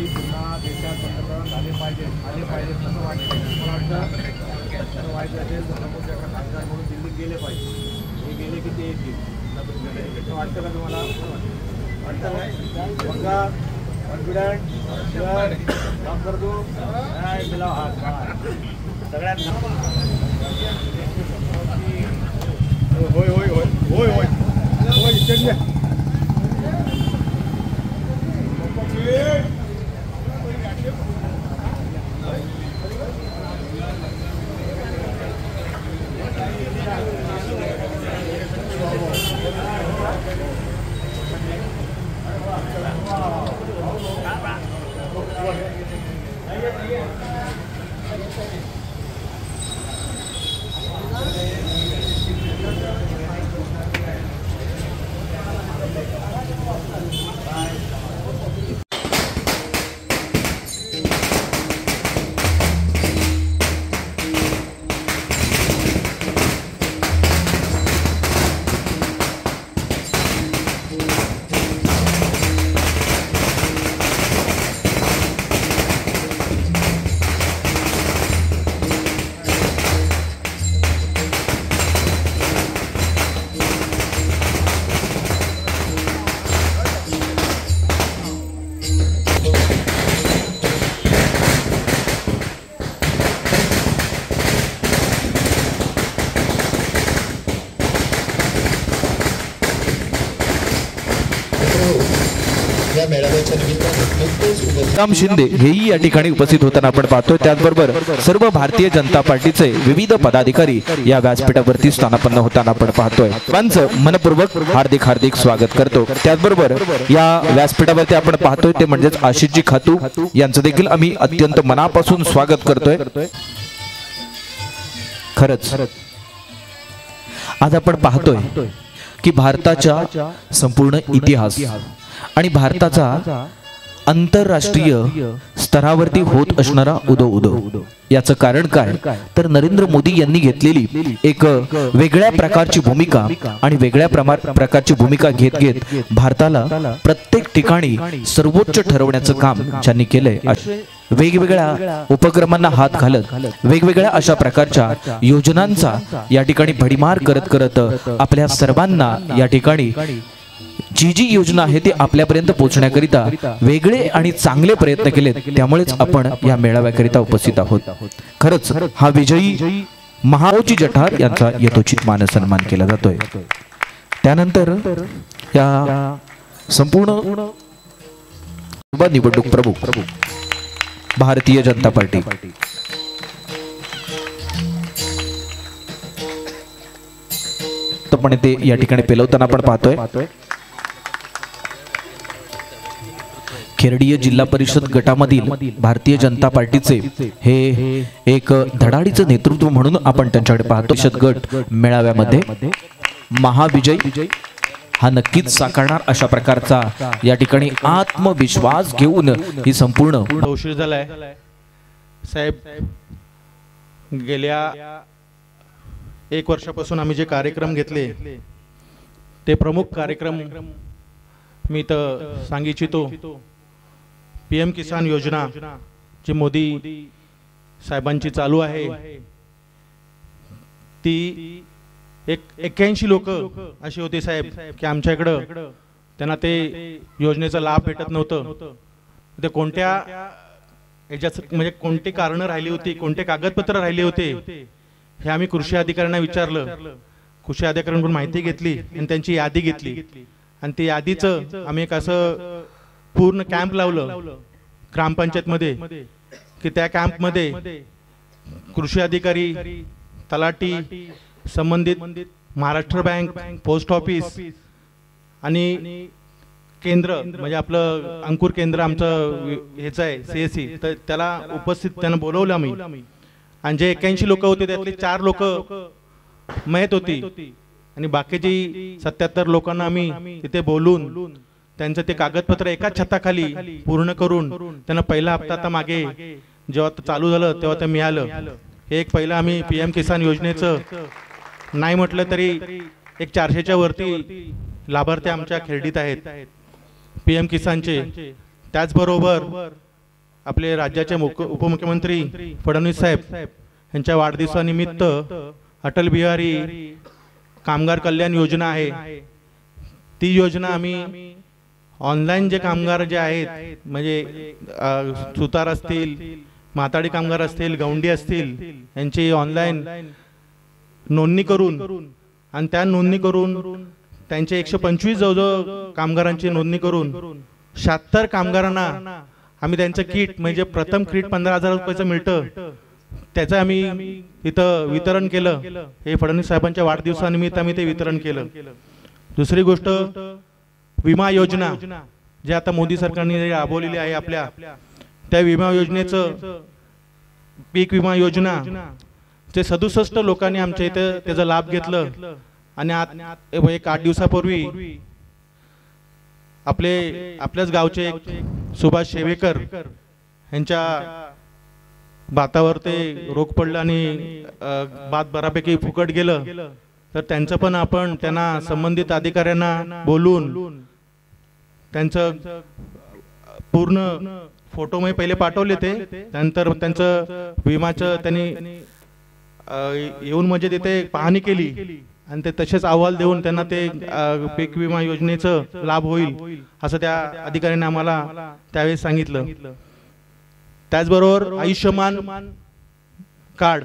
मोदी पुन्हा देशात पंतप्रधान आले पाहिजे असं वाटतं. मला वाटतं वाईट असेल तर समोरच्या खासदार म्हणून दिल्लीत गेले पाहिजे. हे गेले की ते येतील असं वाटतं का तुम्हाला? वाटतं काय बघा कॉन्फिडंट काम करतो काय दिला हात सगळ्यांना. होय होय होय होय होय होय राम शिंदे हेही या ठिकाणी उपस्थित होताना आपण पाहतोय. त्याचबरोबर सर्व भारतीय जनता पार्टीचे विविध पदाधिकारी या व्यासपीठावरती स्थानापन्न होताना आपण पाहतोय. त्यांचं मनपूर्वक हार्दिक हार्दिक स्वागत करतो. त्याचबरोबर या व्यासपीठावरती आपण पाहतोय ते म्हणजेच आशिषजी खातू यांचं देखील आम्ही अत्यंत मनापासून स्वागत करतोय. खरंच आज आपण पाहतोय की भारताच्या संपूर्ण इतिहास आणि भारताचा आंतरराष्ट्रीय स्तरावरती होत असणारा उदो याचं कारण काय तर नरेंद्र मोदी यांनी घेतलेली एक वेगळ्या प्रकारची भूमिका आणि वेगळ्या प्रकारची भूमिका घेत भारताला प्रत्येक ठिकाणी सर्वोच्च ठरवण्याचं काम ज्यांनी केलंय. वेगवेगळ्या उपक्रमांना हात घालत वेगवेगळ्या अशा प्रकारच्या योजनांचा या ठिकाणी भडीमार करत आपल्या सर्वांना या ठिकाणी जी योजना आहे ती आपल्यापर्यंत पोहोचण्याकरिता वेगळे आणि चांगले प्रयत्न केलेत. त्यामुळेच आपण या मेळाव्याकरिता उपस्थित आहोत. खरंच हा विजयी महाओजी जठार यांचा यथोचित मान सन्मान केला जातोय. त्यानंतर या संपूर्ण निवडणूक प्रमुख भारतीय जनता पार्टी पण ते या ठिकाणी पेलवताना आपण पाहतोय. खेरडीय जिल्हा परिषद गटामधील भारतीय जनता पार्टीचे हे एक धडाडीचं नेतृत्व म्हणून आपण त्यांच्याकडे पाहतो. परिषद गट मेळाव्यामध्ये महाविजय हा नक्कीच साकारणार अशा प्रकारचा या ठिकाणी आत्मविश्वास घेऊन ही संपूर्ण उशीर झालाय साहेब. गेल्या 1 वर्षापासून आम्ही जे कार्यक्रम घेतले ते प्रमुख कार्यक्रम मी तर सांगू इच्छितो. PM किसान योजना जी मोदी साहेबांची चालू आहे ती 81 लोक अशी होती साहेब की आमच्या इकडं त्यांना ते योजनेचा लाभ भेटत नव्हतं. ते कोणत्या याच्यात म्हणजे कोणती कारणं राहिली होती, कोणते कागदपत्र राहिले होते हे आम्ही कृषी अधिकाऱ्यांना विचारलं. कृषी अधिकाऱ्यांकडून माहिती घेतली आणि त्यांची यादी घेतली आणि ती यादीचं आम्ही एक असं पूर्ण कॅम्प लावलं ग्रामपंचायत मध्ये की त्या कॅम्प मध्ये कृषी अधिकारी, तलाठी, संबंधित महाराष्ट्र बँक, पोस्ट ऑफिस आणि केंद्र म्हणजे आपलं अंकुर केंद्र आमचं हेच आहे CSC, तर त्याला उपस्थित त्यांना बोलवलं आम्ही. आणि जे 81 लोक होते त्यातले 4 लोक मयत होती आणि बाकीची 77 लोकांना आम्ही तिथे बोलून त्यांचं ते कागदपत्र एकाच छताखाली पूर्ण करून त्यांना पहिला हप्ता आता मागे जेव्हा चालू झालं तेव्हा ते मिळालं. हे एक पहिलं आम्ही PM किसान योजनेचं नाही म्हटलं तरी एक 400च्या वरती लाभार्थी आमच्या खेरडीत आहेत PM किसानचे. त्याचबरोबर आपले राज्याचे उपमुख्यमंत्री फडणवीस साहेब यांच्या वाढदिवसानिमित्त अटल बिहारी कामगार कल्याण योजना आहे, ती योजना आम्ही ऑनलाईन जे कामगार जे आहेत म्हणजे सुतार असतील, माताडी कामगार असतील, गवंडी असतील, यांची ऑनलाईन नोंदणी करून आणि त्या नोंदणी करून त्यांचे 125 जवळजवळ कामगारांची नोंदणी करून 76 कामगारांना आम्ही त्यांचं किट म्हणजे प्रथम किट 15,000 रुपयाचं मिळतं, त्याचं आम्ही इथं वितरण केलं. हे फडणवीस साहेबांच्या वाढदिवसानिमित्त आम्ही ते वितरण केलं. दुसरी गोष्ट विमा योजना जे आता मोदी सरकारने राबवलेली आहे आपल्या, त्या विमा योजनेचं पीक विमा योजना ते 67 लोकांनी आमच्या इथे त्याचा लाभ घेतलं. आणि एक 8 दिवसापूर्वी आपल्याच गावचे सुभाष शेवेकर यांच्या भातावर ते रोग पडलं आणि भात बऱ्यापैकी फुकट गेलं, तर त्यांचं पण आपण त्यांना संबंधित अधिकाऱ्यांना बोलून त्यांचं पूर्ण फोटो मी पहिले पाठवले, ते त्यानंतर त्यांचं विमाचं त्यांनी येऊन म्हणजे तिथे पाहणी केली आणि ते तसेच अहवाल देऊन त्यांना ते पीक विमा योजनेचं लाभ होईल असं त्या अधिकाऱ्यांनी आम्हाला त्यावेळेस सांगितलं. त्याचबरोबर आयुष्यमान कार्ड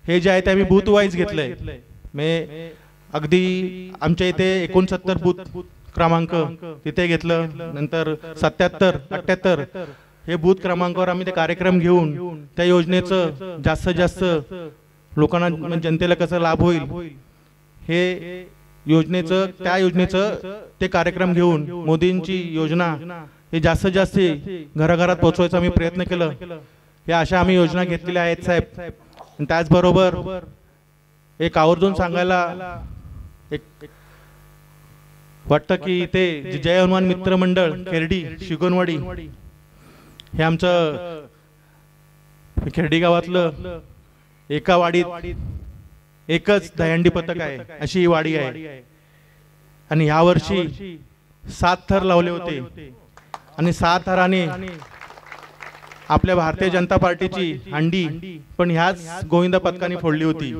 हे जे आहे ते आम्ही बूथ वाईज घेतलंय. मी अगदी आमच्या इथे 69 बूथ क्रमांक तिथे घेतलं, नंतर 77, 78 हे बूथ क्रमांकावर आम्ही ते कार्यक्रम घेऊन त्या योजनेचं जास्तीत जास्त लोकांना जनतेला कसा लाभ होईल हे त्या योजनेचं ते कार्यक्रम घेऊन मोदींची योजना हे जास्तीत जास्त घराघरात पोहोचवायचा आम्ही प्रयत्न केलं. या अशा आम्ही योजना घेतलेल्या आहेत साहेब. त्याचबरोबर एक आवर्जून सांगायला एक वाटतं की ते जय हनुमान मित्र मंडळ खेरडी शिगोनवाडी हे आमचं खेरडी गावातलं एका वाडीत एकच दहीहंडी पथक आहे अशी ही वाडी आहे. आणि ह्या वर्षी 7 थर लावले होते आणि 7 थराने आपल्या भारतीय जनता पार्टीची हंडी पण ह्याच गोविंदा पथकाने फोडली होती,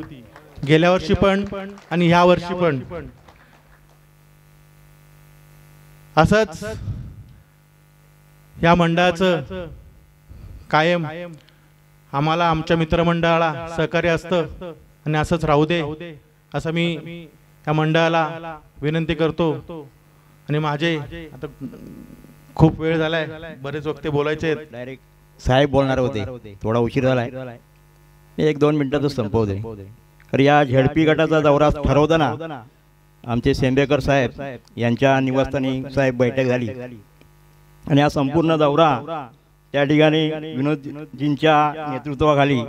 गेल्या वर्षी पण आणि ह्या वर्षी पण. असंच या मंडळाचं कायम आम्हाला आमच्या मित्रमंडळाला सहकार्य असतं आणि असंच राहू दे असं मी या मंडळाला विनंती करतो. आणि माझे आता खूप वेळ झालाय, बरेच वक्ते बोलायचे, डायरेक्ट साहेब बोलणार होते, थोडा उशीर झालाय, 1-2 मिनिटातच संपवते. तर या झेडपी गटाचा दौरा ठरवताना आमचे सेंबेकर साहेब यांच्या निवासस्थानी साहेब बैठक झाली आणि हा संपूर्ण दौरा त्या ठिकाणी विनोदजींच्या नेतृत्वाखाली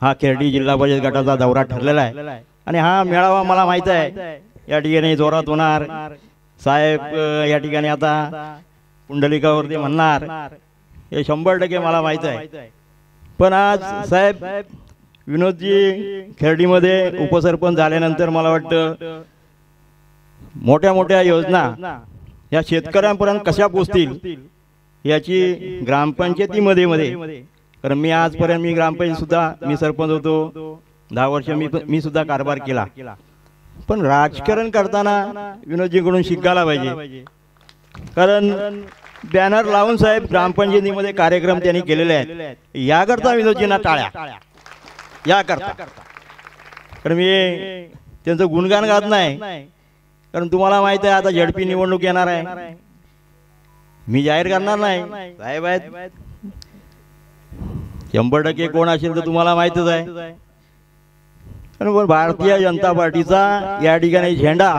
हा खेरडी जिल्हा परिषद गटाचा दौरा ठरलेला आहे. आणि हा मेळावा मला माहित आहे या ठिकाणी जोरात होणार. साहेब या ठिकाणी आता पुंडलिकावरती म्हणणार हे 100% मला माहित आहे. पण आज साहेब विनोदजी खेरडीमध्ये उपसरपंच झाल्यानंतर मला वाटतं मोठ्या मोठ्या योजना या शेतकऱ्यांपर्यंत कशा पोहोचतील याची ग्रामपंचायतीमध्ये, कारण मी आजपर्यंत मी ग्रामपंचायत सुद्धा मी सरपंच होतो 10 वर्ष मी सुद्धा कारभार केला. पण राजकारण करताना विनोदजीकडून शिकायला पाहिजे, कारण बॅनर लावून साहेब ग्रामपंचायतीमध्ये कार्यक्रम त्यांनी केलेले आहेत. याकरता विनोदजींना टाळ्या याकरता. कारण मी त्यांचं गुणगान गात नाही, कारण तुम्हाला माहित आहे आता झडपी निवडणूक येणार आहे, मी जाहीर करणार नाही. साहेब आहेत 100% कोण असेल तर तुम्हाला माहितच आहे. पण भारतीय जनता पार्टीचा या ठिकाणी झेंडा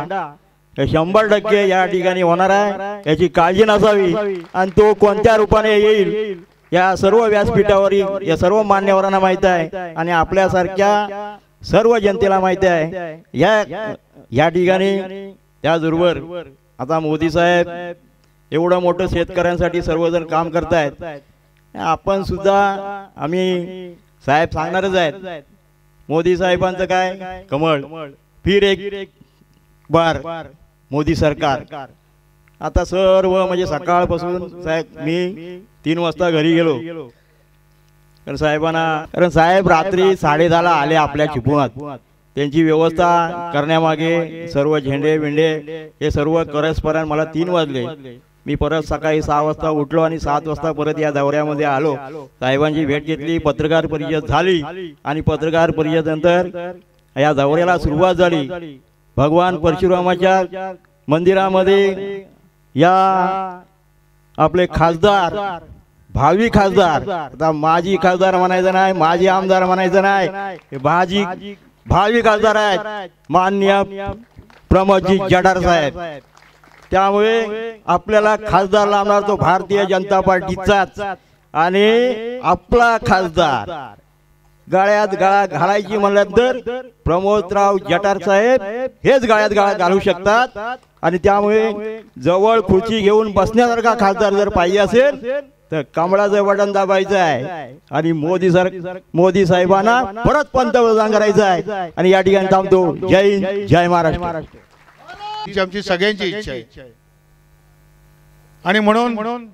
100% या ठिकाणी होणार आहे, याची काळजी नसावी. आणि तो कोणत्या रूपाने येईल या सर्व व्यासपीठावर या सर्व मान्यवरांना माहित आहे आणि आपल्यासारख्या सर्व जनतेला माहित आहे. या ठिकाणी त्याचबरोबर आता मोदी साहेब एवढं मोठं शेतकऱ्यांसाठी सर्वजण काम करतायत. आपण सुद्धा आम्ही साहेब सांगणारच आहेत, मोदी साहेबांचं काय कमळ फिर एक बार मोदी सरकार. आता सर्व म्हणजे सकाळपासून साहेब मी 3 वाजता घरी गेलो कारण साहेबांना, कारण साहेब रात्री 10:30ला आले आपल्या चिपळुणात. त्यांची व्यवस्था करण्यामागे सर्व झेंडे बिंडे हे सर्व करसपर्यंत मला 3 वाजले. मी परत सकाळी 6 वाजता उठलो आणि 7 वाजता परत या दौऱ्यामध्ये आलो. साहेबांची भेट घेतली, पत्रकार परिषद झाली आणि पत्रकार परिषदेनंतर या दौऱ्याला सुरुवात झाली. भगवान परशुरामाच्या मंदिरामध्ये या आपले खासदार, भावी खासदार, आता माजी खासदार म्हणायचं नाही, माजी आमदार म्हणायचं नाही, हे भावी खासदार आहेत माननीय प्रमोदजी जठार साहेब. त्यामुळे आपल्याला खासदार लावणार तो भारतीय जनता पार्टीचाच आणि आपला खासदार गळ्यात गळा घालायची म्हणलं तर प्रमोदराव जठार साहेब हेच गळ्यात गळा घालू शकतात. आणि त्यामुळे जवळ खुर्ची घेऊन बसण्यासारखा खासदार जर पाहिजे असेल तर कमळाचं बटन दाबायचं आहे आणि मोदी साहेबांना परत पंतप्रधान करायचं आहे. आणि या ठिकाणी थांबतो. जय हिंद, जय महाराष्ट्र. आमची सगळ्यांची इच्छा आहे आणि म्हणून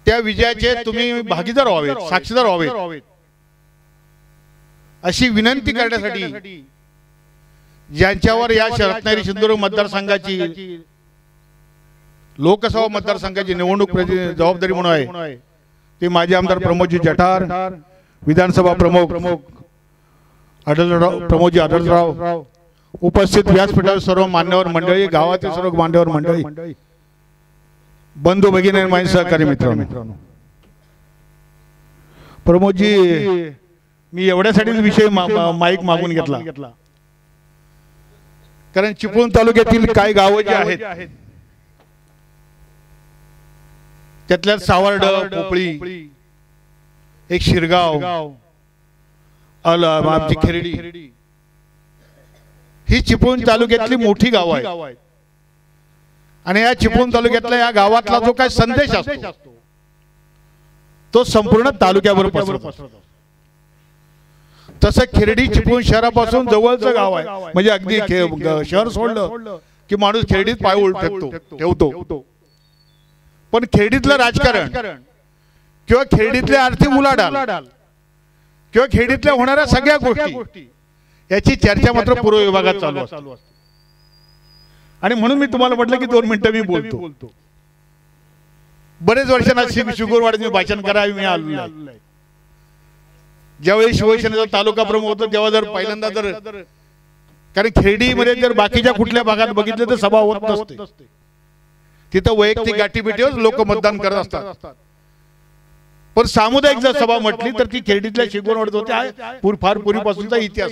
त्या विजयाचे तुम्ही भागीदार व्हावेत, साक्षीदार व्हावेत अशी विनंती करण्यासाठी ज्यांच्यावर या रत्नागिरी सिंधुदुर्ग मतदारसंघाची लोकसभा मतदारसंघाची निवडणूक जबाबदारी म्हणून आहे ते माजी आमदार प्रमोदजी जठार, विधानसभा प्रमुख प्रमोदजी आढळराव, उपस्थित व्यासपीठावर सर्व मान्यवर मंडळी, गावातील सर्व मान्यवर मंडळी, बंधू भगिनी आणि माझे सहकारी मित्रांनो, प्रमोदजी मी एवढ्यासाठीच विषय माईक मागून घेतला कारण चिपळूण तालुक्यातील काही गावं जी आहेत त्यातल्या सावर्ड, पोपळी, एक शिरगाव, आमची खेरडी ही चिपळूण तालुक्यातली मोठी गावं आहेत. आणि या चिपळूण तालुक्यातल्या या गावातला जो काही संदेश असतो तो संपूर्ण तालुक्यावर पसरतो. तसं खेरडी चिपळूण शहरापासून जवळचं गाव आहे, म्हणजे अगदी शहर सोडलं की माणूस खेरडीत पाय ठेवतो. पण खेरडीतलं राजकारण किंवा खेरडीतले आर्थिक उलाढाल किंवा खेरडीतल्या होणाऱ्या सगळ्या गोष्टी याची चर्चा मात्र पूर्व विभागात चालू असते. आणि म्हणून मी तुम्हाला म्हटलं की 2 मिनिटं मी बोलतो. बरेच वर्षांना शुगरवाडीत मी भाषण करावी मी आलो आहे. ज्यावेळी शिवसेनेचा तालुका प्रमुख होतो तेव्हा जर पहिल्यांदा कारण खेरडीमध्ये जर बाकीच्या कुठल्या भागात बघितलं तर सभा होत नसते. तिथं वैयक्तिक गाठीभेटीवर लोक मतदान करत असतात. पण सामुदायिक जर सभा म्हटली तर ती खेरडीतल्या शिगोरवाडीत होते. फार पूर्वीपासूनचा इतिहास,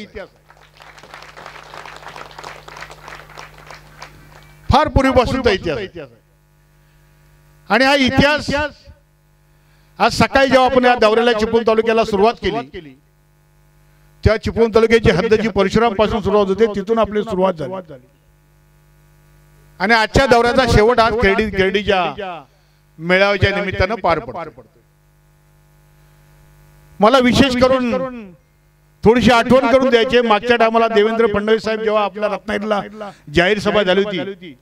फार पूर्वीपासूनचा इतिहास. आणि हा इतिहास आज सकाळी जेव्हा आपण या दौऱ्याला चिपळूण तालुक्याला सुरुवात केली त्या चिपळूण तालुक्याची हद्द जी परशुराम पासून सुरुवात होते तिथून आपली सुरुवात झाली. आणि आजच्या दौऱ्याचा शेवट आज खेरडीच्या मेळाव्याच्या निमित्तानं पार पडतो. मला विशेष करून थोडीशी आठवण करून द्यायची. मागच्या टायमाला देवेंद्र फडणवीस साहेब जेव्हा आपल्या रत्नागिरीला जाहीर सभा झाली होती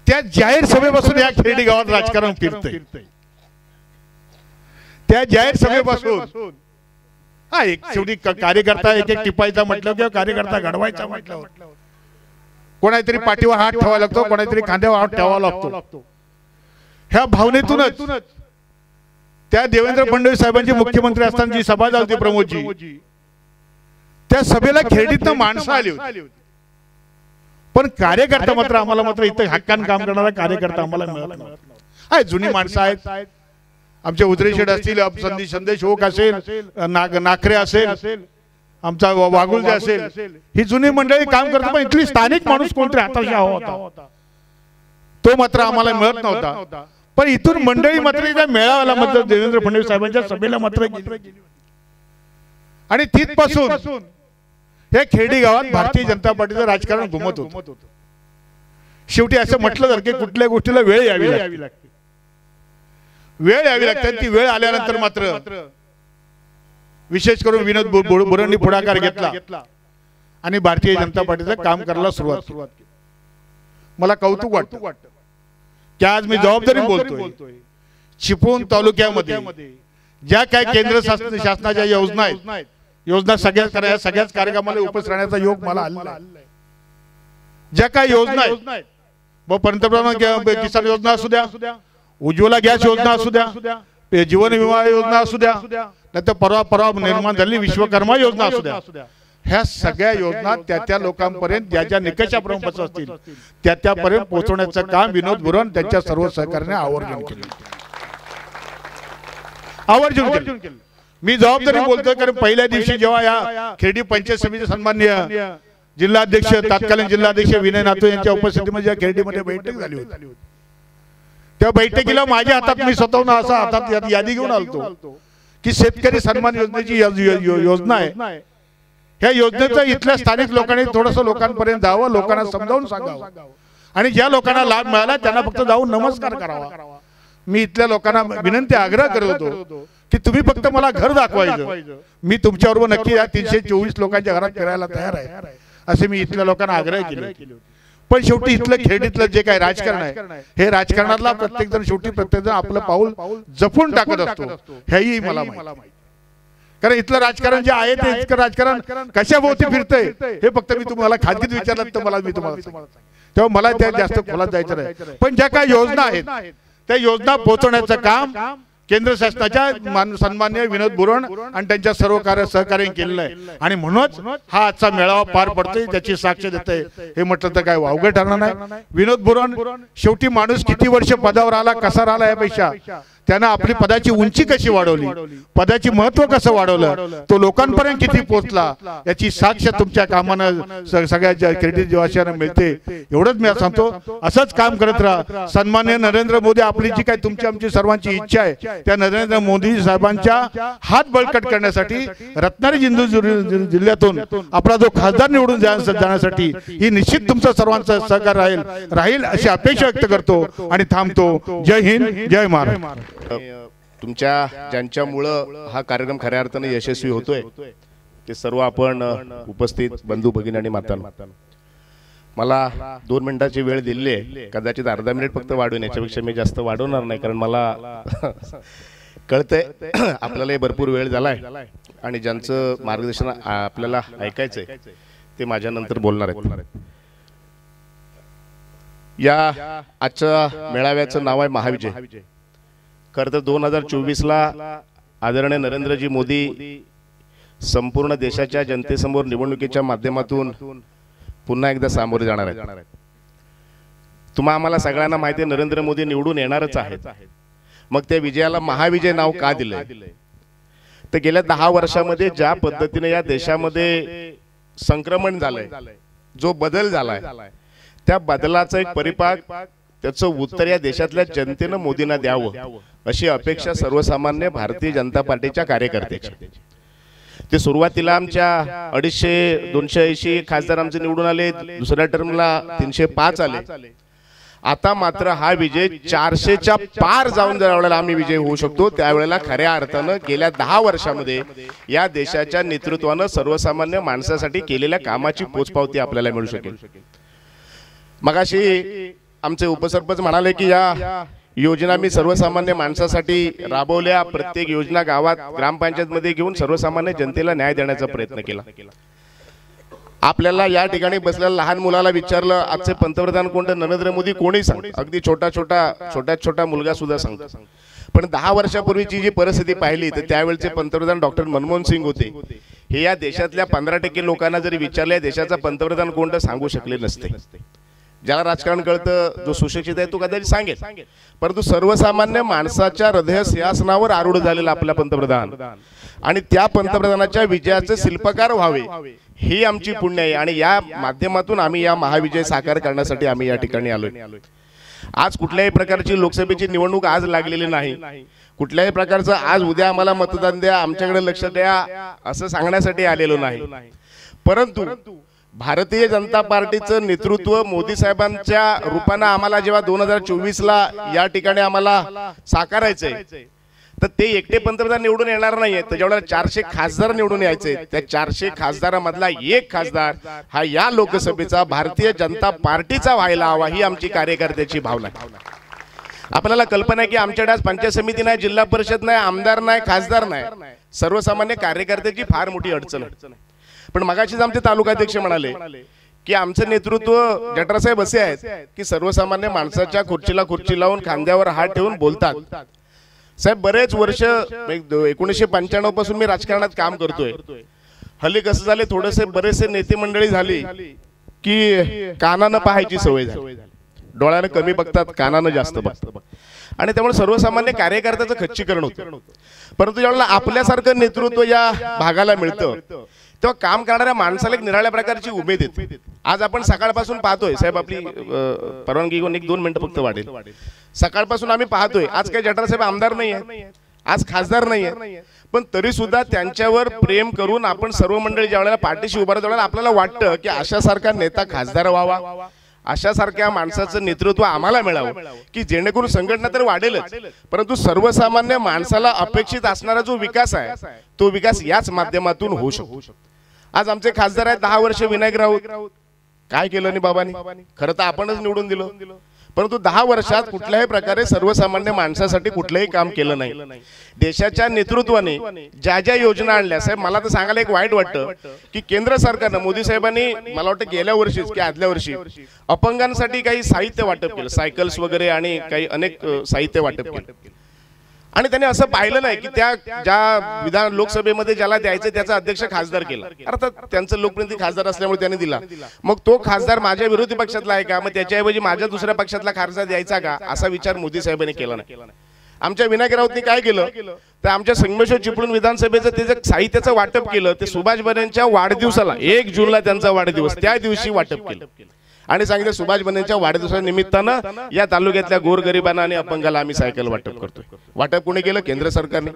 त्या जाहीर सभेपासून या खेरडी गावात राजकारण फिरतंय. त्या जाहीर सभेपासून एक शेवटी कार्यकर्ता एक टिपायचा म्हटलं किंवा कार्यकर्ता घडवायचा म्हटलं कोणातरी पाठीवर हात ठेवावा लागतो, कोणातरी खांद्यावर हात ठेवावा लागतो. ह्या भावनेतूनच त्या देवेंद्र फडणवीस साहेबांची मुख्यमंत्री असताना जी सभा झाली होती प्रमोदजी, त्या सभेला खेरडीतनं माणसं आली होती. पण कार्यकर्ता मात्र आम्हाला इथं हक्कान काम करणारा कार्यकर्ता आम्हाला मिळत नव्हता. जुनी माणसं आहेत, आमचे उदरे शेठ असतील, संदेश ओक असेल, नाखरे असेल, आमचा वाघुलजे असेल, ही जुनी मंडळी काम करतात. पण इथली स्थानिक माणूस कोणतरी हाताशी हवा होता तो मात्र आम्हाला मिळत नव्हता. पण इथून मंडळी मात्र त्या मेळाव्याला मात्र देवेंद्र फडणवीस साहेबांच्या सभेला मात्र गेली. आणि तिथपासून हे खेरडी गावात भारतीय जनता पार्टीचं राजकारण घुमत होतं. शेवटी असं म्हटलं जातं की कुठल्या गोष्टीला वेळ यावी लागते. ती वेळ आल्यानंतर मात्र विशेष करून विनोद बोरांनी पुढाकार घेतला आणि भारतीय जनता पार्टीचं काम करायला सुरुवात केली. मला कौतुक वाटतं की आज मी जबाबदारी बोलतोय. चिपळूण तालुक्यामध्ये ज्या काही केंद्र शासनाच्या योजना आहेत, योजना सगळ्याच कार्यक्रमाला उपस्थित राहण्याचा योग मला आलेला आहे. ज्या काही योजना आहेत, पंतप्रधान किसान योजना असू द्या, उज्ज्वला गॅस योजना असू द्या, जीवन विमा योजना असू द्या, नाहीतर परवा निर्माण झालेली विश्वकर्मा योजना असू द्या, ह्या सगळ्या योजना त्या लोकांपर्यंत ज्या निकषाप्रमाणे असतील त्यापर्यंत पोहोचवण्याचं काम विनोद बुरण त्यांच्या सर्व सहकार्याने आवर्जून केलं. मी जबाबदारी बोलतोय कारण पहिल्या दिवशी जेव्हा या खेडी पंचायत समिती सन्माननीय जिल्हाध्यक्ष तत्कालीन जिल्हाध्यक्ष विनय नातू यांच्या उपस्थितीमध्ये खेडीमध्ये बैठक झाली होती. त्या बैठकीला माझ्या हातात मी स्वतःहून असा हातात यादी घेऊन आलतो की शेतकरी सन्मान योजनेची योजना आहे. ह्या योजनेचं इथल्या स्थानिक लोकांनी थोडंसं लोकांपर्यंत जावं, लोकांना समजावून सांगावं आणि ज्या लोकांना लाभ मिळाला त्यांना फक्त जाऊन नमस्कार करावा. मी इथल्या लोकांना विनंती आग्रह करत होतो की तुम्ही फक्त मला घर दाखवायचं, मी तुमच्याबरोबर नक्की या 324 लोकांच्या घरात फिरायला तयार आहे असे मी इथल्या लोकांना आग्रह केले. पण शेवटी इथलं खेडीतलं जे काही राजकारण आहे, हे राजकारणातला प्रत्येक जण आपलं पाऊल जपून टाकत असतो, हेही मला माहिती. कारण इथलं राजकारण जे आहे ते इतकं राजकारण कशाभोवती फिरतंय हे फक्त मी तुम्हाला खाजगीत विचारलं तर मी तुम्हाला तेव्हा मला त्या जास्त खोलात जायचं नाही. पण ज्या काही योजना आहेत त्या योजना पोहोचवण्याचं काम केंद्र शासनाच्या सन्माननीय विनोद बुरण आणि त्यांच्या सर्व सहकार्याने केलेलं आहे आणि म्हणूनच हा आजचा मेळावा पार पडतोय, त्याची साक्ष देतोय. हे म्हटलं तर काय वावगं ठरणार नाही. विनोद बुरण शेवटी माणूस किती वर्ष पदावर आला, कसा राहिला यापेक्षा त्यानं आपली पदाची उंची कशी वाढवली, पदाची महत्व कसं वाढवलं, तो लोकांपर्यंत किती पोहोचला याची साक्ष तुमच्या कामानं सगळ्या क्रेडिट वासियांना मिळते. एवढंच मी सांगतो. असंच काम करत राहा. सन्माननीय नरेंद्र मोदी, आपली जी काही तुमची आमची सर्वांची इच्छा आहे त्या नरेंद्र मोदी साहेबांच्या हात बळकट करण्यासाठी रत्नागिरी जिल्ह्यातून आपला जो खासदार निवडून जाण्यासाठी ही निश्चित तुमचं सर्वांचं सहकार राहील अशी अपेक्षा व्यक्त करतो आणि थांबतो. जय हिंद, जय महाराष्ट्र. तुमच्या ज्यांच्यामुळं हा कार्यक्रम खऱ्या अर्थाने यशस्वी होतोय ते सर्व आपण उपस्थित बंधू भगिनी आणि मातांनो, मला 2 मिनिटाची वेळ दिली आहे. कदाचित अर्धा मिनिट फक्त वाढवून, याच्यापेक्षा मी जास्त वाढवणार नाही कारण मला कळतंय आपल्यालाही भरपूर वेळ झालाय आणि ज्यांचं मार्गदर्शन आपल्याला ऐकायचंय ते माझ्यानंतर बोलणार आहेत. या आजच्या मेळाव्याचं नाव आहे महाविजय. खरं तर 2024ला आदरणीय नरेंद्रजी मोदी संपूर्ण देशाच्या जनतेसमोर निवडणुकीच्या माध्यमातून पुन्हा एकदा सामोरे जाणार आहेत. तुम्हा आम्हाला सगळ्यांना माहिती आहे नरेंद्र मोदी निवडून येणारच आहेत. मग त्या विजयाला महाविजय नाव का दिलंय तर गेल्या 10 वर्षामध्ये ज्या पद्धतीने या देशामध्ये संक्रमण झालंय, जो बदल झालाय, त्या बदलाचा एक परिपाक त्याचं उत्तर या देशातल्या जनतेनं मोदींना द्यावं अशी अपेक्षा सर्वसामान्य भारतीय जनता पार्टीच्या कार्यकर्त्याची. ते सुरुवातीला आमच्या 250-280 खासदार आमचे निवडून आले, दुसऱ्या टर्मला 305 आले. आता मात्र हा विजय 400च्या पार जाऊन ज्यावेळेला आम्ही विजय होऊ शकतो त्यावेळेला खऱ्या अर्थानं गेल्या 10 वर्षामध्ये या देशाच्या नेतृत्वानं सर्वसामान्य माणसासाठी केलेल्या कामाची पोचपावती आपल्याला मिळू शकेल. मगाशी आमचे उपसरपंच म्हणाले की या योजना मी सर्वसामान्य माणसासाठी राबवल्या. प्रत्येक योजना गावात ग्रामपंचायत मध्ये घेऊन सर्वसामान्य जनतेला न्याय देण्याचा प्रयत्न केला. आपल्याला या ठिकाणी बसलेल्या लहान मुलाला विचारलं आजचे पंतप्रधान कोण, नरेंद्र मोदी कोणी सांग, अगदी छोटा मुलगा सुद्धा सांगतो. पण 10 वर्षापूर्वीची जी परिस्थिती पाहिली तर त्यावेळेचे पंतप्रधान डॉक्टर मनमोहन सिंग होते. हे या देशातल्या 15% लोकांना जरी विचारले देशाचा पंतप्रधान कोण तर सांगू शकले नसते. ज्याला राजकारण कळतं, जो सुशिक्षित आहे तो कदाचित सांगेल, परंतु सर्वसामान्य माणसाच्या हृदय सिंहासनावर आरूढ झालेला आपला पंतप्रधान आणि त्या पंतप्रधानाच्या विजयाचे शिल्पकार व्हावे ही आमची पुण्य आहे. आणि या माध्यमातून आम्ही या महाविजय साकार करण्यासाठी आम्ही या ठिकाणी आलोय. आज कुठल्याही प्रकारची लोकसभेची निवडणूक आज लागलेली नाही. कुठल्याही प्रकारचं आज उद्या आम्हाला मतदान द्या, आमच्याकडे लक्ष द्या असं सांगण्यासाठी आलेलो नाही. परंतु भारतीय जनता पार्टीचं नेतृत्व मोदी साहेबांच्या रूपानं आम्हाला जेव्हा 2024ला या ठिकाणी आम्हाला साकारायचंय तर ते एकटे पंतप्रधान निवडून येणार नाहीये, त्याच्यावेळेला 400 खासदार निवडून यायचे. त्या 400 खासदारामधला एक खासदार हा या लोकसभेचा भारतीय जनता पार्टीचा व्हायला हवा, ही आमची कार्यकर्त्याची भावना आहे. आपल्याला कल्पना आहे की आमच्याकडे आज पंचायत समिती नाही, जिल्हा परिषद नाही, आमदार नाही, खासदार नाही, सर्वसामान्य कार्यकर्त्याची फार मोठी अडचण आहे. पण मगाशीच आमचे तालुकाध्यक्ष म्हणाले की आमचं नेतृत्व जठरासाहेब असे आहेत की सर्वसामान्य माणसाच्या खुर्चीला खुर्ची लावून खांद्यावर हात ठेवून बोलतात. साहेब बरेच वर्ष 1995 पासून मी राजकारणात काम करतोय. हल्ली कसं झाले, थोडेसे बरेचसे नेते मंडळी झाली की कानानं पाहायची सवय झाली. डोळ्यानं कमी बघतात, कानानं जास्त बघतात, आणि त्यामुळे सर्वसामान्य कार्यकर्त्याचं खच्चीकरण होतं. परंतु ज्यावेळेला आपल्यासारखं नेतृत्व या भागाला मिळतं तेव्हा काम करणाऱ्या माणसाला एक निराळ्या प्रकारची उमेद येते. आज आपण सकाळपासून पाहतोय, साहेब आपली परवानगी घेऊन 1-2 मिनिटं फक्त वाढेल. सकाळपासून आम्ही पाहतोय आज काही जठरासाहेब आमदार नाही आहे, आज खासदार नाही आहे, पण तरी सुद्धा त्यांच्यावर प्रेम करून आपण सर्व मंडळी ज्या वेळेला पाठीशी उभा राहतो आपल्याला वाटतं की अशासारखा नेता खासदार व्हावा, अशासारख्या माणसाचं नेतृत्व आम्हाला मिळावं की जेणेकरून संघटना तर वाढेलच, परंतु सर्वसामान्य माणसाला अपेक्षित असणारा जो विकास आहे तो विकास याच माध्यमातून होऊ शकतो. आज आमचे खासदार आहेत 10 वर्ष विनायक राऊत, काय केलं नाही बाबांनी, खरं तर आपणच निवडून दिलं, परंतु 10 वर्षात कुठल्याही प्रकारे सर्वसामान्य माणसासाठी कुठलंही काम केलं नाही. देशाच्या नेतृत्वाने ज्या ज्या योजना आणल्या, साहेब मला तर सांगायला एक वाईट वाटतं की केंद्र सरकारनं, मोदी साहेबांनी मला वाटतं गेल्या वर्षीच की आदल्या वर्षी अपंगांसाठी काही साहित्य वाटप केलं, सायकल्स वगैरे आणि काही अनेक साहित्य वाटप केलं, आणि त्यांनी असं पाहिलं नाही की त्या ज्या लोकसभेमध्ये ज्याला द्यायचं त्याचा अध्यक्ष खासदार केला. अर्थात त्यांचं लोकप्रिय खासदार असल्यामुळे त्यांनी दिला. मग तो खासदार माझ्या विरोधी पक्षातला आहे का, मग त्याच्याऐवजी माझ्या दुसऱ्या पक्षातला खासदार द्यायचा का, असा विचार मोदी साहेबांनी केला नाही. आमच्या विनायक राऊतनी काय केलं तर आमच्या संगमेश्वर चिपळूण विधानसभेचं ते जे साहित्याचं वाटप केलं ते सुभाष बनेंच्या वाढदिवसाला, 1 जूनला त्यांचा वाढदिवस, त्या दिवशी वाटप केलं आणि सांगितलं सुभाष बनेंच्या वाढदिवसा निमित्तानं या तालुक्यातल्या गोरगरिबांना आणि अपंगाला आम्ही सायकल वाटप करतोय. वाटप कोणी केलं? केंद्र सरकारने.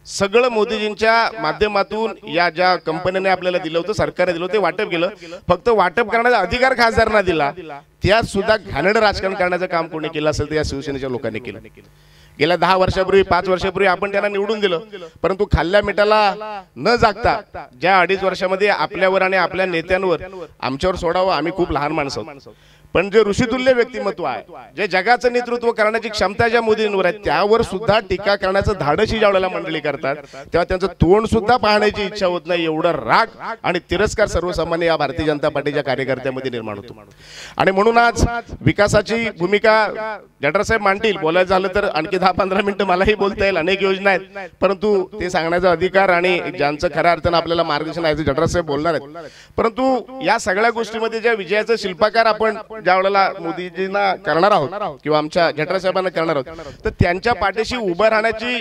सगळं मोदीजींच्या माध्यमातून या ज्या कंपनीने आपल्याला दिलं होतं, सरकारने दिलं होतं, ते वाटप केलं. फक्त वाटप करण्याचा अधिकार खासदारांना दिला, त्यात सुद्धा घाणेरडं राजकारण करण्याचं काम कोणी केलं असेल तर या शिवसेनेच्या लोकांनी केलं. गेल्या 10 वर्षापूर्वी 5 वर्षापूर्वी आपण त्यांना निवडून दिलं, परंतु खाल्ल्या मिठाला न जागता ज्या 2.5 वर्षामध्ये आपल्यावर आणि आपल्या नेत्यांवर, आमच्यावर सोडावं, आम्ही खूप लहान माणसं आहोत, पण जे ऋषितुल्य व्यक्तिमत्व आहे, जे जगाचं नेतृत्व करण्याची क्षमता ज्या मोदींवर आहे, त्यावर सुद्धा टीका करण्याचं धाडशी ज्या वेळेला मंडळी करतात तेव्हा त्यांचं तोंड सुद्धा पाहण्याची इच्छा होत नाही. एवढा राग आणि तिरस्कार सर्वसामान्य या भारतीय जनता पार्टीच्या कार्यकर्त्यामध्ये निर्माण होतो. आणि म्हणून आज विकासाची भूमिका जठरासाहेब मांडतील. बोलायचं झालं तर आणखी 10-15 मिनिटं मलाही बोलता येईल, अनेक योजना आहेत, परंतु ते सांगण्याचा अधिकार आणि ज्यांचं खऱ्या अर्थानं आपल्याला मार्गदर्शन आहे ते जठरासाहेब बोलणार आहेत. परंतु या सगळ्या गोष्टीमध्ये ज्या विजयाचं शिल्पकार आपण ज्या वेळेला मोदीजींना करणार आहोत किंवा आमच्या जठरासाहेबांना करणार आहोत, तर त्यांच्या पाठीशी उभं राहण्याची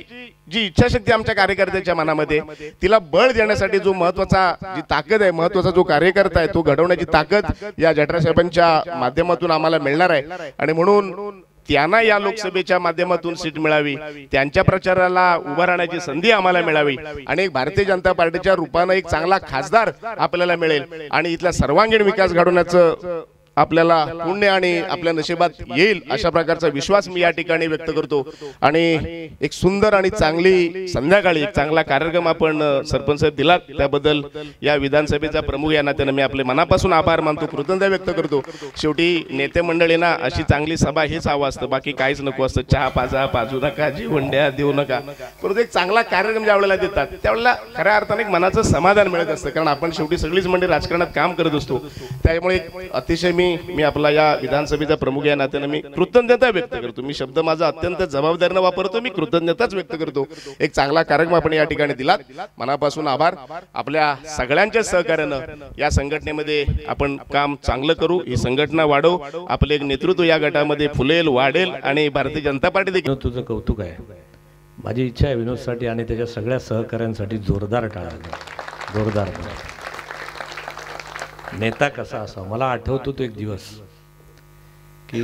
जी इच्छाशक्ती आमच्या कार्यकर्त्याच्या मनामध्ये, तिला बळ देण्यासाठी जो महत्वाचा जी ताकद आहे, महत्वाचा जो कार्यकर्ता आहे, तो घडवण्याची ताकद या जठरासाहेबांच्या माध्यमातून आम्हाला मिळणार आहे. आणि म्हणून त्यांना या लोकसभेच्या माध्यमातून सीट मिळावी, त्यांच्या प्रचाराला उभं राहण्याची संधी आम्हाला मिळावी आणि एक भारतीय जनता पार्टीच्या रूपानं एक चांगला खासदार आपल्याला मिळेल आणि इथला सर्वांगीण विकास घडवण्याचं आपल्याला पुण्य आणि आपल्या नशिबात येईल अशा प्रकारचा विश्वास मी या ठिकाणी व्यक्त करतो. आणि एक सुंदर आणि चांगली संध्याकाळी एक चांगला कार्यक्रम आपण सरपंच साहेब दिलात, त्याबद्दल या विधानसभेचा प्रमुख या नात्याने मी आपले मनापासून आभार मानतो, कृतज्ञता व्यक्त करतो. शेवटी नेते मंडळींना अशी चांगली सभा हेच हवं असतं, बाकी काहीच नको असतं. चहा पाजू नका, जेवण देऊ नका, परंतु एक चांगला कार्यक्रम ज्या वेळेला देतात त्यावेळेला खऱ्या अर्थाने एक मनाचं समाधान मिळत असतं, कारण आपण शेवटी सगळीच मंडळी राजकारणात काम करत असतो. त्यामुळे अतिशय मी आपला या विधानसभेचा प्रमुख या नात्याने मी कृतज्ञता व्यक्त करतो. मी शब्द माझा अत्यंत जबाबदारीने वापरतो, मी कृतज्ञताच व्यक्त करतो. एक चांगला कार्यक्रम आपण या ठिकाणी दिलात, मनापासून आभार. आपल्या सगळ्यांच्या सहकार्यानं या संघटनेमध्ये आपण काम चांगलं करू, ही संघटना वाढवू, आपले एक नेतृत्व या गटामध्ये फुलेल, वाढेल आणि भारतीय जनता पार्टी देखील. तुझं कौतुक आहे. माझी इच्छा आहे विनोदसाठी आणि त्याच्या सगळ्या सहकार्यांसाठी जोरदार टाळा, जोरदार. नेता कसा असा मला आठवतो तो एक दिवस की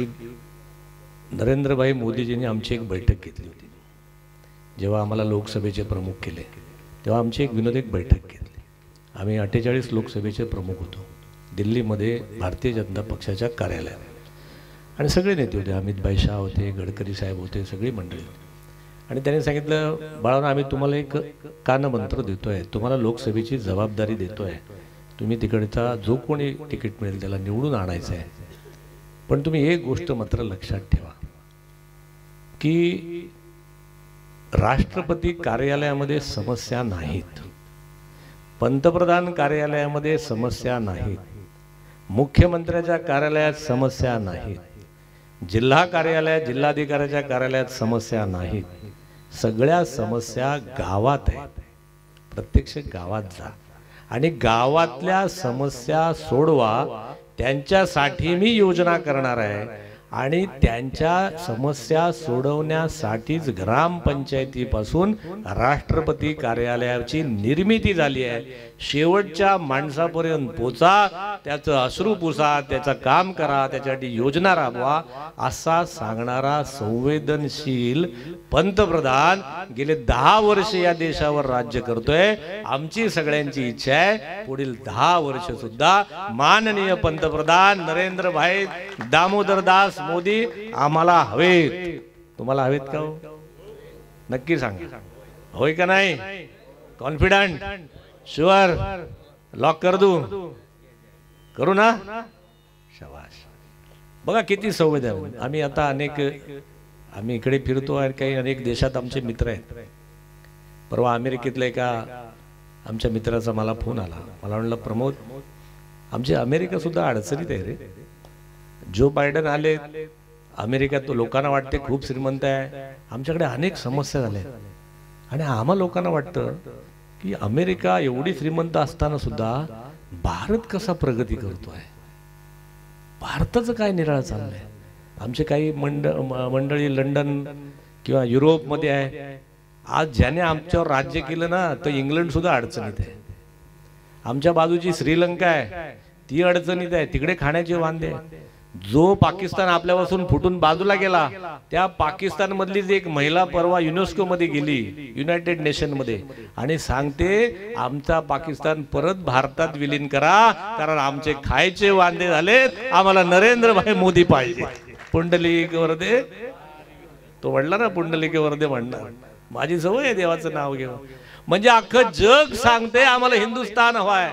नरेंद्रभाई मोदीजींनी आमची एक बैठक घेतली होती. जेव्हा आम्हाला लोकसभेचे प्रमुख केले तेव्हा आमची एक विनोद एक बैठक घेतली. आम्ही 48 लोकसभेचे प्रमुख होतो दिल्लीमध्ये भारतीय जनता पक्षाच्या कार्यालयात आणि सगळे नेते होते. अमित भाई शाह होते, गडकरी साहेब होते, सगळी मंडळी होती. आणि त्यांनी सांगितलं, बाळांनो आम्ही तुम्हाला एक कानमंत्र देतोय, तुम्हाला लोकसभेची जबाबदारी देतोय, तुम्ही तिकडचा जो कोणी तिकीट मिळेल त्याला निवडून आणायचं आहे, पण तुम्ही एक गोष्ट मात्र लक्षात ठेवा की राष्ट्रपती कार्यालयामध्ये समस्या नाहीत, पंतप्रधान कार्यालयामध्ये समस्या नाहीत, मुख्यमंत्र्याच्या कार्यालयात समस्या नाहीत, जिल्हा कार्यालयात जिल्हाधिकाऱ्याच्या कार्यालयात समस्या नाहीत, सगळ्या समस्या गावात आहेत. प्रत्यक्ष गावात जा आणि गावातल्या समस्या सोडवा. त्यांच्यासाठी मी योजना करणार आहे आणि त्यांच्या समस्या सोडवण्यासाठीच ग्रामपंचायतीपासून राष्ट्रपती कार्यालयाची निर्मिती झाली आहे. शेवटच्या माणसापर्यंत पोचा, त्याचं अश्रू पुसा, त्याचं काम करा, त्याच्यासाठी योजना राबवा असा सांगणारा संवेदनशील पंतप्रधान गेले 10 वर्ष या देशावर राज्य करतोय. आमची सगळ्यांची इच्छा आहे पुढील 10 वर्ष सुद्धा माननीय पंतप्रधान नरेंद्र भाई दामोदर दास मोदी आम्हाला हवेत. तुम्हाला हवेत का हो? नक्की सांगा, होय का नाही? कॉन्फिडंट, शुअर, लॉक कर दू, करू ना? शाबाश. बघा किती संवेदन. आम्ही आता आम्ही इकडे फिरतो आणि काही अनेक देशात आमचे मित्र आहेत. परवा अमेरिकेतल्या एका आमच्या मित्राचा मला फोन आला. मला म्हणलं, प्रमोद आमची अमेरिका सुद्धा अडचणीत आहे रे. जो बायडन आले अमेरिकेत, तो लोकांना वाटते खूप श्रीमंत आहे, आमच्याकडे अनेक समस्या झाल्या आणि आम्हा लोकांना वाटतं की अमेरिका एवढी श्रीमंत असताना सुद्धा भारत कसा प्रगती करतोय, भारताचं काय निराळं चाललंय. आमचे काही मंडळी लंडन किंवा युरोपमध्ये आहे. आज ज्याने आमच्यावर राज्य केलं ना, तर इंग्लंड सुद्धा अडचणीत आहे. आमच्या बाजूची श्रीलंका आहे, ती अडचणीत आहे, तिकडे खाण्याचे वांदे. जो पाकिस्तान आपल्यापासून फुटून बाजूला गेला, त्या पाकिस्तान मधलीच एक महिला परवा युनेस्को मध्ये गेली, युनायटेड नेशन मध्ये, आणि सांगते आमचा पाकिस्तान परत भारतात विलीन करा, कारण आमचे खायचे वांदे झालेत, आम्हाला नरेंद्र भाई मोदी पाहिजे. पुंडलिक वरदे, तो म्हणला ना, पुंडलिक वरदे म्हणणार. माझी सवय आहे देवाचं नाव घेऊन. म्हणजे अख्खं जग सांगते आम्हाला हिंदुस्थान हवाय.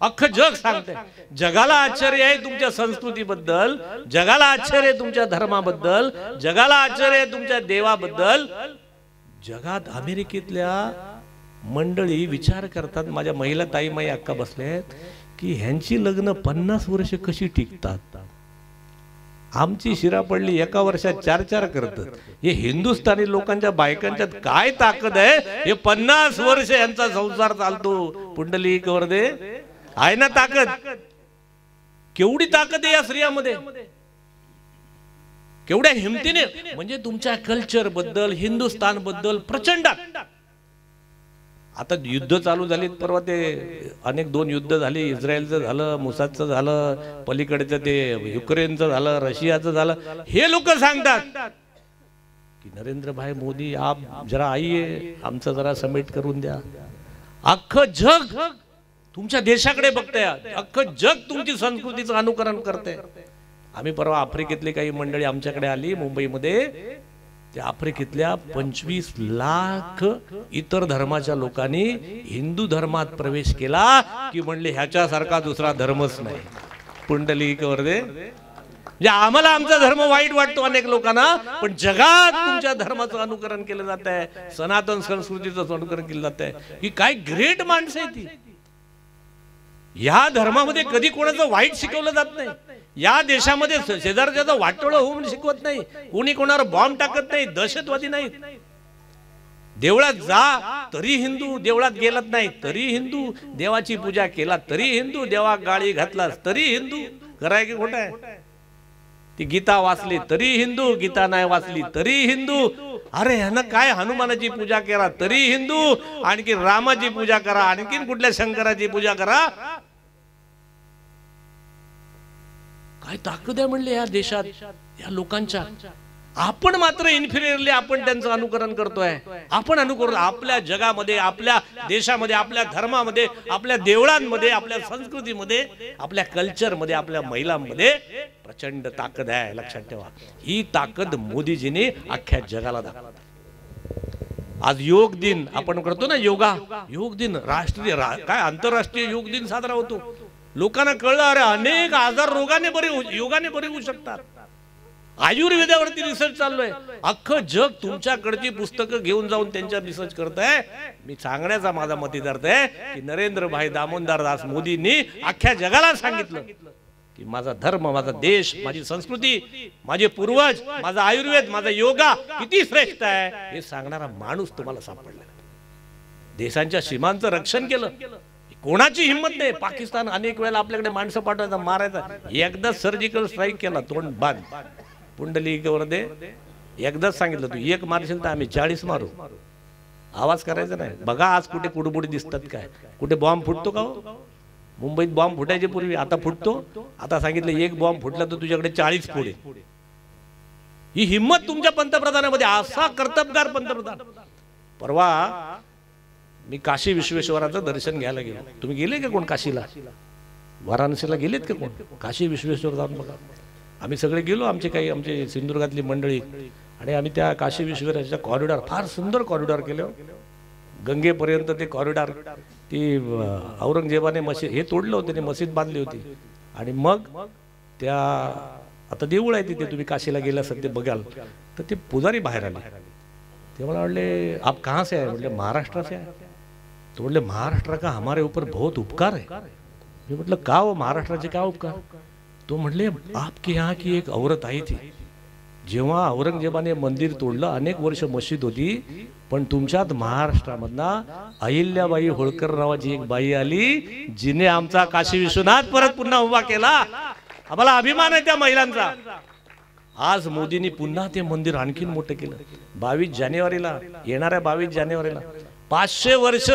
अख्खं जग सांगते. जगाला आश्चर्य आहे तुमच्या संस्कृतीबद्दल, जगाला आश्चर्य आहे तुमच्या धर्माबद्दल, जगाला आश्चर्य आहे तुमच्या देवाबद्दल. जगात अमेरिकेतल्या मंडळी विचार करतात, माझ्या महिला ताई माई अक्का बसल्यात, की ह्यांची लग्न 50 वर्ष कशी टिकतात. आमची शिरा पडली एका वर्षात 4-4 करतात. हे हिंदुस्थानी लोकांच्या बायकांच्यात काय ताकद आहे, हे 50 वर्ष यांचा संसार चालतो. पुंडलिक वरदे आहे ना ताकद. केवढी ताकद आहे या स्त्रियामध्ये, केवढ्या हिमतीने. म्हणजे तुमच्या कल्चर बद्दल, हिंदुस्थान बद्दल प्रचंड. आता युद्ध चालू झाली, परवा ते अनेक 2 युद्ध झाली. इस्रायलचं झालं, मुसादचं झालं, पलीकडचं ते युक्रेनचं झालं, रशियाचं झालं. हे लोक सांगतात की नरेंद्र भाई मोदी आप जरा आइए, आमचं जरा समिट करून द्या. अख्खं जग तुमच्या देशाकडे बघतंय, अख्खं जग तुमची संस्कृतीचं अनुकरण करते. आम्ही परवा आफ्रिकेतली काही मंडळी आमच्याकडे आली मुंबईमध्ये. त्या आफ्रिकेतल्या 25 लाख इतर धर्माच्या लोकांनी हिंदू धर्मात प्रवेश केला की म्हणले ह्याच्यासारखा दुसरा धर्मच नाही. पुंडलिक वरदे. म्हणजे आम्हाला आमचा धर्म वाईट वाटतो अनेक लोकांना, पण जगात तुमच्या धर्माचं अनुकरण केलं जात आहे, सनातन संस्कृतीचं अनुकरण केलं जात आहे. ही काय ग्रेट माणसं आहे ती. या धर्मामध्ये कधी कोणाचं वाईट शिकवलं जात नाही. या देशामध्ये शेजारच्याचं वाटोळं होऊन शिकवत नाही, कोणी कोणावर बॉम्ब टाकत नाही, दहशतवादी नाही. देवळात जा तरी हिंदू, देवळात गेलात नाही तरी हिंदू, देवाची पूजा केला तरी हिंदू, देवा गाळी घातलास तरी हिंदू. खरं आहे की खोटं आहे? ती गीता वाचली तरी हिंदू, गीता नाही वाचली तरी हिंदू. अरे ह्यानं काय हनुमानाची पूजा करा तरी हिंदू, आणखी रामाची पूजा करा, आणखीन कुठल्या शंकराची पूजा करा. काय ताकद आहे म्हणले या देशात, या लोकांच्या. आपण मात्र इन्फिरियरली आपण त्यांचं अनुकरण करतोय. आपण अनुकरण आपल्या जगामध्ये, आपल्या देशामध्ये, आपल्या धर्मामध्ये, आपल्या देवळांमध्ये, आपल्या संस्कृतीमध्ये, आपल्या कल्चरमध्ये, आपल्या महिलांमध्ये प्रचंड ताकद आहे. लक्षात ठेवा, ही ताकद मोदीजींनी अख्ख्या जगाला दाखवली. आज योग दिन आपण करतो ना, योग दिन राष्ट्रीय काय आंतरराष्ट्रीय योग दिन साजरा होतो. लोकांना कळलं अरे अनेक आजार योगाने बरे होऊ शकतात. आयुर्वेदावरती रिसर्च चाललोय. अख्खं जग तुमच्याकडची पुस्तकं घेऊन जाऊन त्यांच्या रिसर्च करताय. मी सांगण्याचा माझा मतिदार्थ आहे की नरेंद्रभाई दामोदर दास मोदींनी अख्ख्या जगाला सांगितलं की माझा धर्म, माझा देश, माझी संस्कृती, माझे पूर्वज, माझा आयुर्वेद, माझा योगा किती श्रेष्ठ आहे हे सांगणारा माणूस तुम्हाला सापडला. देशांच्या सीमांचं रक्षण केलं. कोणाची हिंमत नाही. पाकिस्तान अनेक वेळेला आपल्याकडे माणसं पाठवायचा, मारायचा. एकदा सर्जिकल स्ट्राईक केला, तोंड बांध, पुंडलिक दे. एकदाच सांगितलं तू एक मारशील तर आम्ही 40 मारू. आवाज करायचा नाही. बघा आज कुठे कुडबुडी दिसतात काय, कुठे बॉम्ब फुटतो का हो? मुंबईत बॉम्ब फुटायचे पूर्वी, आता फुटतो. आता सांगितलं एक बॉम्ब फुटला तर तुझ्याकडे 40 फोडे. ही हिंमत तुमच्या पंतप्रधानामध्ये. असा कर्तबगार पंतप्रधान. परवा मी काशी विश्वेश्वराचं दर्शन घ्यायला गेलो. तुम्ही गेले का कोण काशीला? वाराणसीला गेलेत का कोण? काशी विश्वेश्वर जाऊन बघा. आम्ही सगळे गेलो, आमचे सिंधुदुर्गातली मंडळी, आणि आम्ही त्या काशी विश्वेश्वराच्या कॉरिडॉर, फार सुंदर कॉरिडॉर केलं. गंगेपर्यंत ते कॉरिडॉर. ती औरंगजेबाने मशीद हे तोडलं होतं, त्याने मशीद बांधली होती. आणि मग त्या आता देऊळ आहे तिथे, तुम्ही काशीला गेला असाल ते बघाल. तर ते पुजारी बाहेर आले. ते मला म्हणले आप कहाँ से आहे? म्हटले महाराष्ट्र से आहे. तो बोले महाराष्ट्र का हमारे ऊपर बहुत उपकार है. मी म्हटलं का हो, महाराष्ट्राचे का उपकार? तो म्हटले आपके यहाँ की एक औरत आई थी, जेव्हा औरंगजेबाने मंदिर तोडलं, अनेक वर्ष मशीद होती, पण तुमच्यात महाराष्ट्रामधना अहिल्याबाई होळकर नावाची एक बाई आली, जिने आमचा काशी विश्वनाथ परत पुन्हा उभा केला. आम्हाला अभिमान आहे त्या महिलांचा. आज मोदींनी पुन्हा ते मंदिर आणखीन मोठं केलं. 22 जानेवारीला, येणाऱ्या 22 जानेवारीला 500 वर्ष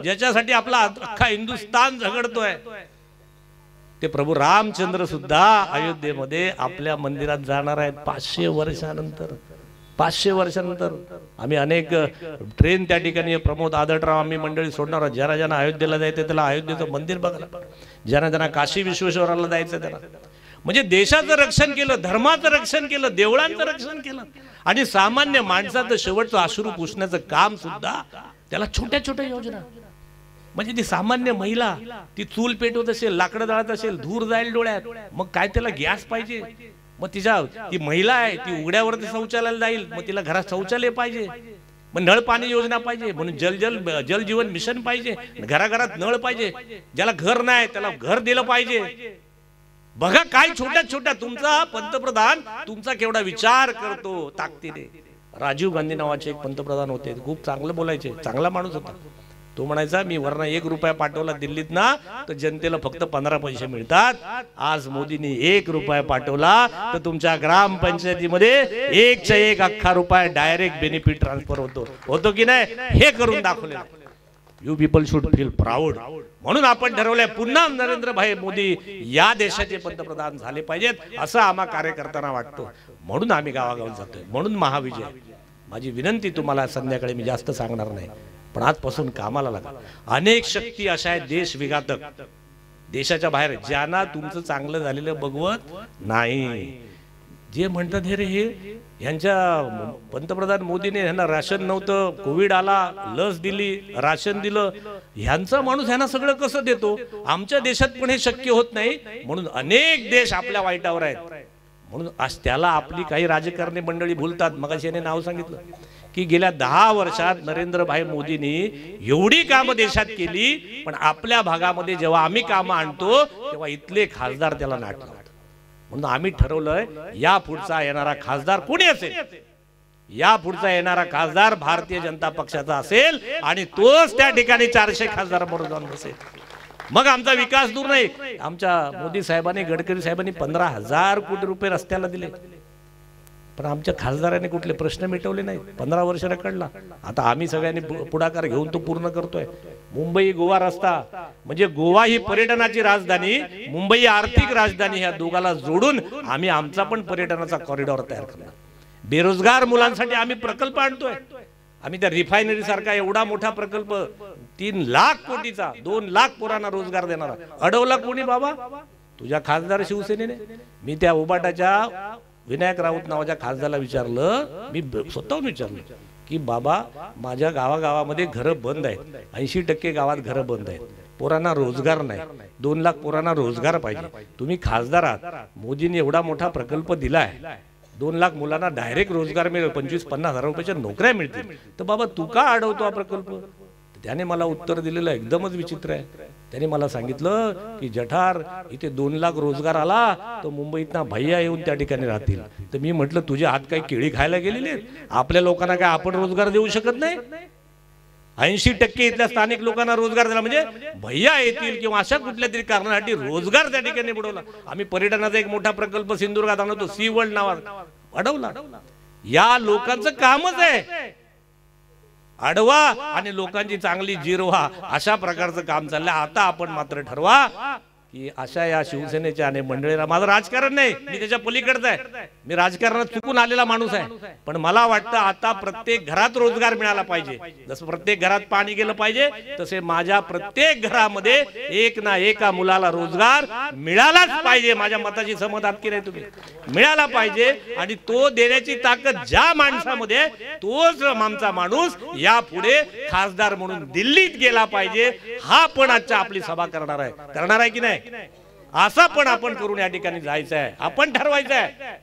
ज्याच्यासाठी आपला अख्खा हिंदुस्थान झगडतोय, ते प्रभू रामचंद्र सुद्धा अयोध्येमध्ये आपल्या मंदिरात जाणार आहेत 500 वर्षानंतर. 500 वर्षानंतर आम्ही अनेक ट्रेन त्या ठिकाणी, प्रमोद आदळराव आम्ही मंडळी सोडणार. ज्यांना ज्यांना अयोध्येला जायचं त्याला अयोध्येचं मंदिर बघायला, ज्यांना ज्यांना काशी विश्वेश्वराला जायचं त्याला. म्हणजे देशाचं रक्षण केलं, धर्माचं रक्षण केलं, देवळांचं रक्षण केलं, आणि सामान्य माणसाचं शेवटचं अश्रू पुसण्याचं काम सुद्धा त्याला छोट्या छोट्या योजना. म्हणजे ती सामान्य महिला, ती चूल पेटवत असेल, लाकडं जाळत असेल, धूर जाईल डोळ्यात, मग काय त्याला गॅस पाहिजे. मग ती महिला आहे, ती उघड्यावरती शौचालयाला जाईल, मग तिला घरात शौचालय पाहिजे. मग नळ पाणी योजना पाहिजे, म्हणून जल जीवन मिशन पाहिजे. घराघरात नळ पाहिजे. ज्याला घर नाही त्याला घर दिलं पाहिजे. बघा काय छोट्या छोट्या. तुमचा पंतप्रधान तुमचा केवढा विचार करतो ताकदीने. राजीव गांधी नावाचे एक पंतप्रधान होते, खूप चांगलं बोलायचे, चांगला माणूस होता. तो म्हणायचा मी वरना 1 रुपया पाठवला दिल्लीत ना तर जनतेला फक्त 15 पैसे मिळतात. आज मोदींनी 1 रुपया पाठवला तर तुमच्या ग्रामपंचायतीमध्ये 1च्या 1 अख्खा रुपया डायरेक्ट बेनिफिट ट्रान्सफर होतो की नाही, हे करून दाखवले. You people should feel proud. म्हणून आपण ठरवलंय पुन्हा नरेंद्रभाई मोदी या देशाचे पंतप्रधान झाले पाहिजेत, असं आम्हा कार्यकर्त्यांना वाटतं. म्हणून आम्ही गावागावात जातोय. म्हणून महाविजय. माझी विनंती तुम्हाला, संध्याकाळी मी जास्त सांगणार नाही, पण आजपासून कामाला लागा. अनेक शक्ती अशा आहेत देश विघातक, देशाच्या बाहेर, ज्यांना तुमचं चांगलं झालेलं बघवत नाही. जे म्हणतात हे रे, हे ह्यांच्या पंतप्रधान मोदीने ह्यांना राशन नव्हतं, कोविड आला, लस दिली, राशन दिलं, ह्यांचा माणूस ह्यांना सगळं कसं देतो? आमच्या देशात पण हे शक्य होत नाही. म्हणून अनेक देश आपल्या वाईटावर आहेत. म्हणून आज त्याला आपली काही राजकारणी मंडळी भूलतात. मगाशी याने नाव सांगितलं की गेल्या 10 वर्षात नरेंद्रभाई मोदींनी एवढी कामं देशात केली, पण आपल्या भागामध्ये जेव्हा आम्ही कामं आणतो तेव्हा इथले खासदार त्याला नाटतात. म्हणून आम्ही ठरवलंय या पुढचा येणारा खासदार कोणी असेल, या पुढचा येणारा खासदार भारतीय जनता पक्षाचा असेल, आणि तोच त्या ठिकाणी 400 खासदार बरोबर जाऊन बसेल. मग आमचा विकास दूर नाही. आमच्या मोदी साहेबांनी, गडकरी साहेबांनी 15,000 कोटी रुपये रस्त्याला दिले, पण आमच्या खासदारांनी कुठले प्रश्न मिटवले नाही. 15 वर्ष रखडला. आता आम्ही सगळ्यांनी पुढाकार घेऊन तो पूर्ण करतोय. मुंबई गोवा रस्ता, म्हणजे गोवा ही पर्यटनाची राजधानी, मुंबई आर्थिक राजधानी, ह्या दोघाला जोडून आम्ही आमचा पण पर्यटनाचा कॉरिडॉर तयार करणार. बेरोजगार मुलांसाठी आम्ही प्रकल्प आणतोय. आम्ही त्या रिफायनरी सारखा एवढा मोठा प्रकल्प 3 लाख कोटीचा, 2 लाख पोरांना रोजगार देणारा. अडवला कोणी बाबा? तुझ्या खासदार शिवसेनेने. मी त्या उबाटाच्या विनायक राऊत नावाच्या खासदाराला विचारलं, मी स्वतःहून विचारलं की बाबा माझ्या गावागावामध्ये घरं बंद आहेत, 80% गावात घरं बंद आहेत, पोरांना रोजगार नाही, 2 लाख पोरांना रोजगार पाहिजे, तुम्ही खासदार आहात, मोदींनी एवढा मोठा प्रकल्प दिलाय, 2 लाख मुलांना डायरेक्ट रोजगार मिळेल, 25-50 हजार रुपयाच्या नोकऱ्या मिळतील, तर बाबा तू का अडवतो हा प्रकल्प? त्याने मला उत्तर दिलेलं एकदमच विचित्र आहे. त्याने मला सांगितलं की जठार इथे 2 लाख रोजगार आला तर मुंबईतना भैया येऊन त्या ठिकाणी राहतील. तर मी म्हटलं तुझे हात काही केळी खायला गेलेले आहेत? आपल्या लोकांना काय आपण रोजगार देऊ शकत नाही? 80% इथल्या स्थानिक लोकांना रोजगार दिला म्हणजे भैया येतील किंवा अशा कुठल्या तरी कारणासाठी रोजगार त्या ठिकाणी बुडवला. आम्ही पर्यटनाचा एक मोठा प्रकल्प सिंधुदुर्गात आणतो, सी वर्ल्ड नावाचा, अडवला. या लोकांचं कामच आहे अडवा आणि लोकांची चांगली जिरवा, अशा प्रकारचं काम चाललंय. आता आपण मात्र ठरवा की अशा या शिवसेनेच्या आणि मंडळीला, माझं राजकारण नाही, मी त्याच्या पलीकडचं आहे, मी राजकारणात चुकून आलेला माणूस आहे, पण मला वाटतं आता प्रत्येक घरात रोजगार मिळाला पाहिजे. जसं प्रत्येक घरात पाणी गेलं पाहिजे तसे माझ्या प्रत्येक घरामध्ये एक ना एका मुलाला रोजगार मिळालाच पाहिजे. माझ्या मताची सहमत की नाही तुम्ही? मिळाला पाहिजे आणि तो देण्याची ताकद ज्या माणसामध्ये, तोच आमचा माणूस यापुढे खासदार म्हणून दिल्लीत गेला पाहिजे. हा पण आजच्या आपली सभा करणार आहे की नाही? असा पण आपण करून या ठिकाणी जायचं आहे, आपण ठरवायचं आहे.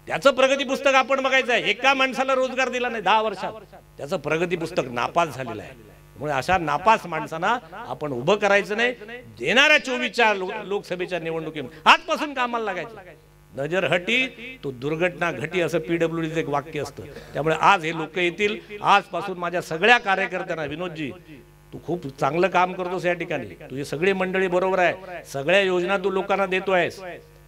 त्याचं प्रगती पुस्तक आपण बघायचं आहे. एका माणसाला रोजगार दिला नाही 10 वर्षात, त्याचं प्रगती पुस्तक नापास झालेलं आहे. त्यामुळे अशा नापास माणसांना आपण उभं करायचं नाही. येणाऱ्या 24च्या लोकसभेच्या निवडणुकीत आजपासून कामाला लागायचं. नजर हटी तो दुर्घटना घटी, असं PWDचं एक वाक्य असतं. त्यामुळे आज हे लोक येतील. आजपासून माझ्या सगळ्या कार्यकर्त्यांना, विनोदजी तू खूप चांगलं काम करतोस या ठिकाणी, तुझी सगळी मंडळी बरोबर आहे, सगळ्या योजना तू लोकांना देतोयस,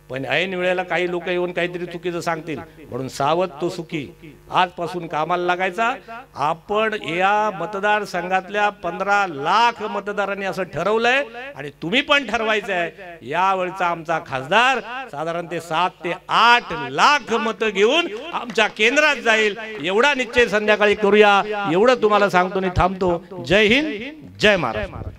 पण ऐन वेळेला काही लोक येऊन काहीतरी चुकीचं सांगतील, म्हणून सावध तो सुखी. आजपासून कामाला लागायचा. आपण या मतदारसंघातल्या 15 लाख मतदारांनी असं ठरवलंय आणि तुम्ही पण ठरवायचं आहे. यावेळचा आमचा खासदार साधारणतः 7 ते 8 लाख मतं घेऊन आमच्या केंद्रात जाईल, एवढा निश्चय संध्याकाळी करूया. एवढं तुम्हाला सांगतो आणि थांबतो. जय हिंद, जय महाराष्ट्र.